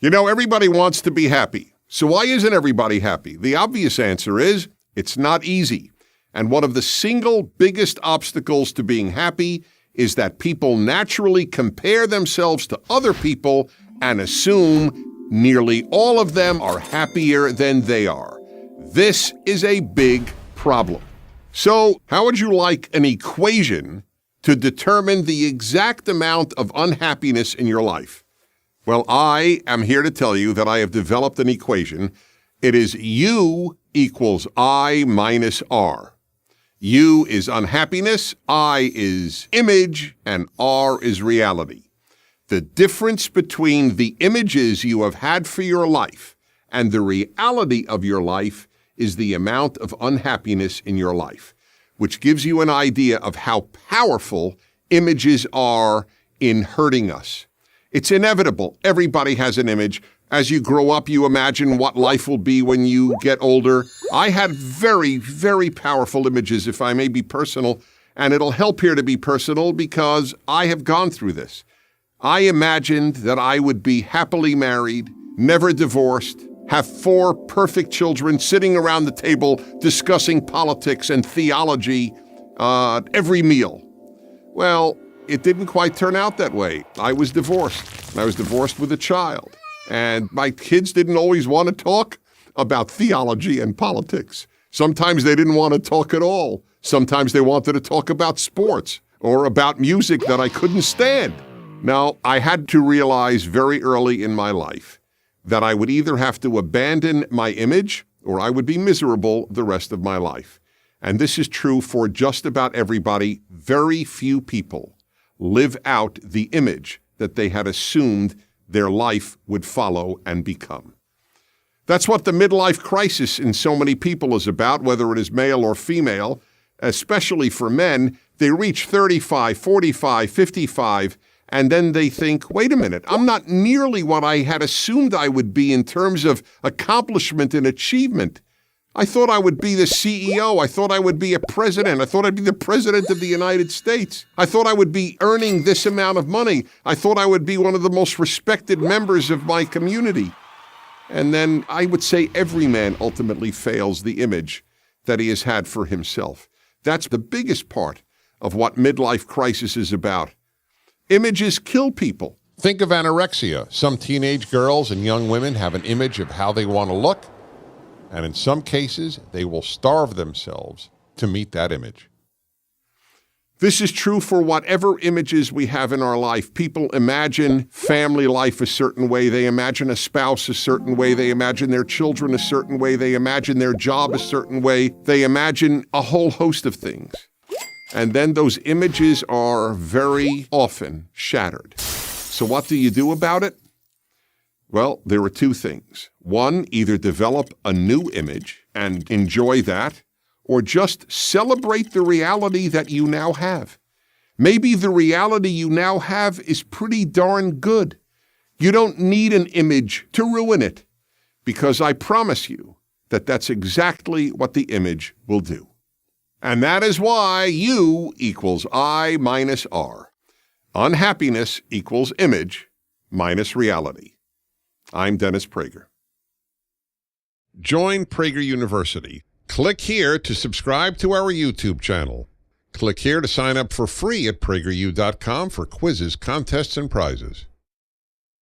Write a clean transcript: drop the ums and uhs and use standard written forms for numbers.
You know, everybody wants to be happy. So why isn't everybody happy? The obvious answer is it's not easy. And one of the single biggest obstacles to being happy is that people naturally compare themselves to other people and assume nearly all of them are happier than they are. This is a big problem. So how would you like an equation to determine the exact amount of unhappiness in your life? Well, I am here to tell you that I have developed an equation. It is U equals I minus R. U is unhappiness, I is image, and R is reality. The difference between the images you have had for your life and the reality of your life is the amount of unhappiness in your life, which gives you an idea of how powerful images are in hurting us. It's inevitable. Everybody has an image. As you grow up, you imagine what life will be when you get older. I had very, very powerful images, if I may be personal, and it'll help here to be personal because I have gone through this. I imagined that I would be happily married, never divorced, have 4 perfect children sitting around the table discussing politics and theology every meal. Well, it didn't quite turn out that way. I was divorced. I was divorced with a child. And my kids didn't always want to talk about theology and politics. Sometimes they didn't want to talk at all. Sometimes they wanted to talk about sports or about music that I couldn't stand. Now, I had to realize very early in my life that I would either have to abandon my image or I would be miserable the rest of my life. And this is true for just about everybody. Very few people live out the image that they had assumed their life would follow and become. That's what the midlife crisis in so many people is about, whether it is male or female, especially for men. They reach 35, 45, 55, and then they think, wait a minute, I'm not nearly what I had assumed I would be in terms of accomplishment and achievement. I thought I would be the CEO. I thought I would be a president. I thought I'd be the president of the United States. I thought I would be earning this amount of money. I thought I would be one of the most respected members of my community. And then I would say every man ultimately fails the image that he has had for himself. That's the biggest part of what midlife crisis is about. Images kill people. Think of anorexia. Some teenage girls and young women have an image of how they want to look, and in some cases, they will starve themselves to meet that image. This is true for whatever images we have in our life. People imagine family life a certain way. They imagine a spouse a certain way. They imagine their children a certain way. They imagine their job a certain way. They imagine a whole host of things. And then those images are very often shattered. So what do you do about it? Well, there are 2 things. One, either develop a new image and enjoy that, or just celebrate the reality that you now have. Maybe the reality you now have is pretty darn good. You don't need an image to ruin it, because I promise you that that's exactly what the image will do. And that is why U equals I minus R. Unhappiness equals image minus reality. I'm Dennis Prager. Join Prager University. Click here to subscribe to our YouTube channel. Click here to sign up for free at PragerU.com for quizzes, contests, and prizes.